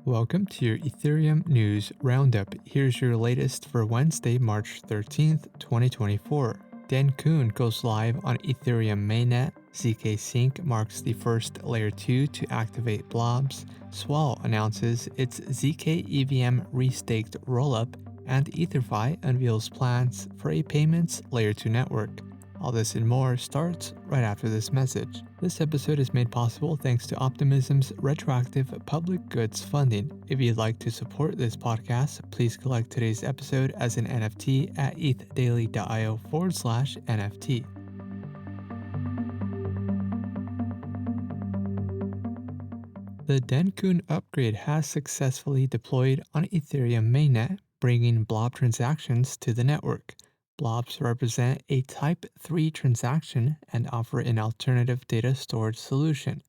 Welcome to your Ethereum News Roundup. Here's your latest for Wednesday, March 13th, 2024. Dencun goes live on Ethereum mainnet. ZK-Sync marks the first Layer 2 to activate Blobs. Swell announces its ZK-EVM Restaked Rollup. And EtherFi unveils plans for a payments Layer 2 network. All this and more starts right after this message. This episode is made possible thanks to Optimism's retroactive public goods funding. If you'd like to support this podcast, please collect today's episode as an NFT at ethdaily.io/NFT. The Dencun upgrade has successfully deployed on Ethereum mainnet, bringing blob transactions to the network. Blobs represent a Type 3 transaction and offer an alternative data storage solution.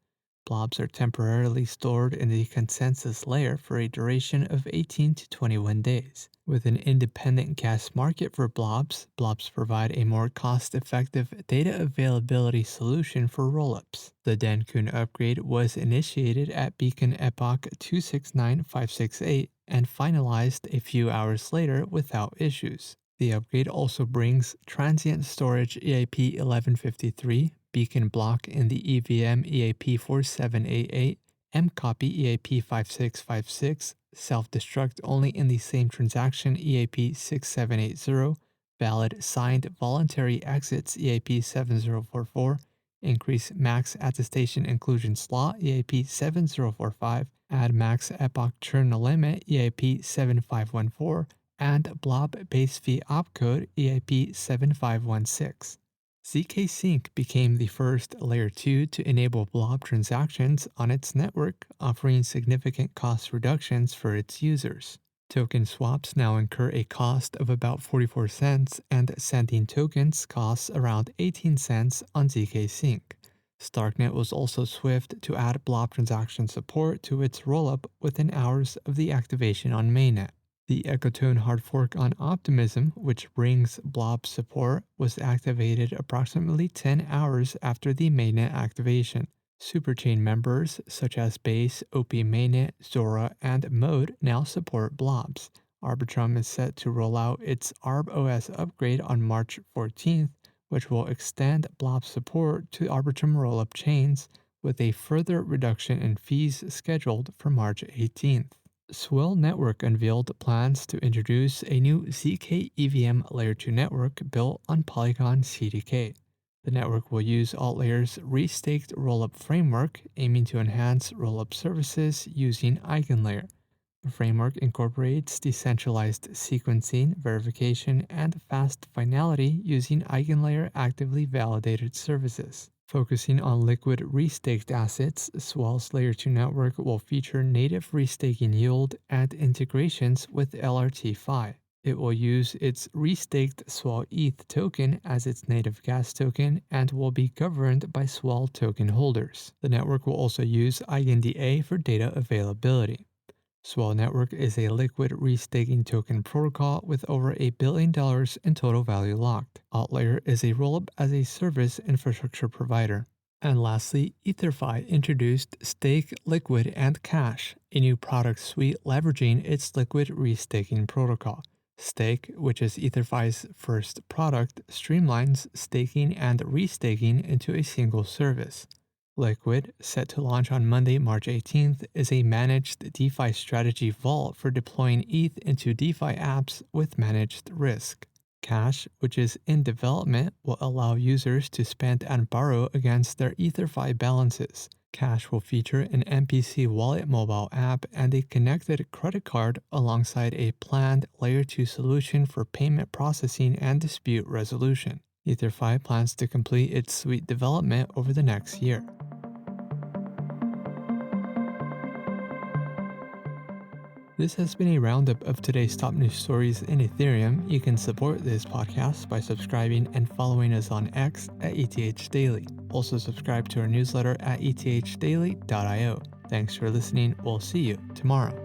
Blobs are temporarily stored in the consensus layer for a duration of 18 to 21 days. With an independent gas market for blobs, blobs provide a more cost-effective data availability solution for rollups. The Dencun upgrade was initiated at beacon epoch 269568 and finalized a few hours later without issues. The upgrade also brings transient storage EIP 1153, beacon block in the EVM EIP 4788, mcopy EIP 5656, self-destruct only in the same transaction EIP 6780, valid signed voluntary exits EIP 7044, increase max attestation inclusion slot EIP 7045, add max epoch churn limit EIP 7514, and blob base fee opcode EIP 7516. ZK-Sync became the first Layer 2 to enable blob transactions on its network, offering significant cost reductions for its users. Token swaps now incur a cost of about 44 cents, and sending tokens costs around 18 cents on ZK-Sync. Starknet was also swift to add blob transaction support to its rollup within hours of the activation on mainnet. The Dencun Hardfork on Optimism, which brings blob support, was activated approximately 10 hours after the mainnet activation. Superchain members such as Base, OP Mainnet, Zora, and Mode now support blobs. Arbitrum is set to roll out its ArbOS upgrade on March 14th, which will extend blob support to Arbitrum rollup chains, with a further reduction in fees scheduled for March 18th. Swell Network unveiled plans to introduce a new ZK-EVM Layer 2 network built on Polygon CDK. The network will use Altlayer's Restaked Rollup framework, aiming to enhance rollup services using EigenLayer. The framework incorporates decentralized sequencing, verification, and fast finality using EigenLayer actively validated services. Focusing on liquid restaked assets, Swell's Layer 2 network will feature native restaking yield and integrations with LRT-Fi. It will use its restaked Swell ETH token as its native gas token and will be governed by Swell token holders. The network will also use EigenDA for data availability. Swell Network is a liquid restaking token protocol with over $1 billion in total value locked. Altlayer is a rollup as a service infrastructure provider. And lastly, EtherFi introduced Stake, Liquid, and Cash, a new product suite leveraging its liquid restaking protocol. Stake, which is EtherFi's first product, streamlines staking and restaking into a single service. Liquid, set to launch on Monday, March 18th, is a managed DeFi strategy vault for deploying ETH into DeFi apps with managed risk. Cash, which is in development, will allow users to spend and borrow against their EtherFi balances. Cash will feature an MPC wallet mobile app and a connected credit card alongside a planned Layer 2 solution for payment processing and dispute resolution. EtherFi plans to complete its suite development over the next year. This has been a roundup of today's top news stories in Ethereum. You can support this podcast by subscribing and following us on X at ETH Daily. Also subscribe to our newsletter at ethdaily.io. Thanks for listening. We'll see you tomorrow.